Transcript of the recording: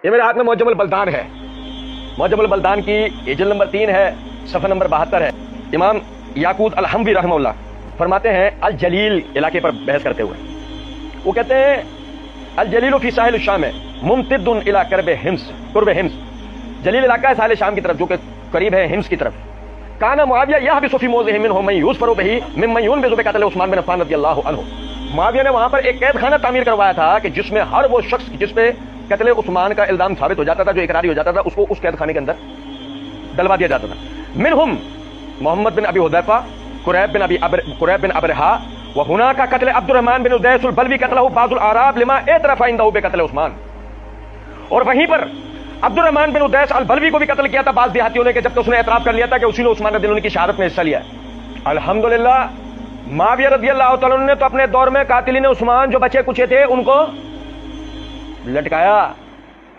یہ میرے ہاتھ میں معجم البلدان ہے. معجم البلدان کی جلد نمبر 3 ہے، صفحہ نمبر 72 ہے. امام یاقوت الحموی رحمہ اللہ فرماتے ہیں الجلیل علاقے پر بحث کرتے ہوئے، وہ کہتے ہیں الجلیل فی ساحل الشام ممتد الی قرب حمص. جلیل علاقہ ہے ساحل شام کی طرف جو کہ قریب ہے حمص کی طرف. کانا معاویہ یحبس فی موضع منہ من یظفر بہ ممن ينبذ بقتل عثمان بن عفان رضی اللہ عنہ. معاویہ نے وہاں پر ایک قید خانہ تعمیر کروایا تھا کہ جس میں ہر وہ شخص جس پہ قتل عثمان کا الزام ثابت ہو جاتا تھا، جو اقراری ہو جاتا تھا، اس کو اس قید خانے کے اندر ڈلوا دیا جاتا تھا. منہم محمد بن ابی حذیفہ، قریب بن ابرہا، وہناک قتل عبد الرحمن بن ادیس البلوی قتلہ بعض الاعراب لما اعترف عنده بقتل عثمان. اور وہیں پر عبد الرحمن بن ادیس البلوی کو بھی قتل کیا تھا بعض دیہاتیوں نے، کہ جب اس نے اعتراف کر لیا تھا کہ اسی نے عثمان رضی اللہ عنہ کی شہادت میں حصہ لیا ہے. الحمدللہ معاویہ رضی اللہ تعالیٰ عنہ نے تو اپنے دور میں قاتلین عثمان جو بچے کچے تھے ان کو لٹکایا.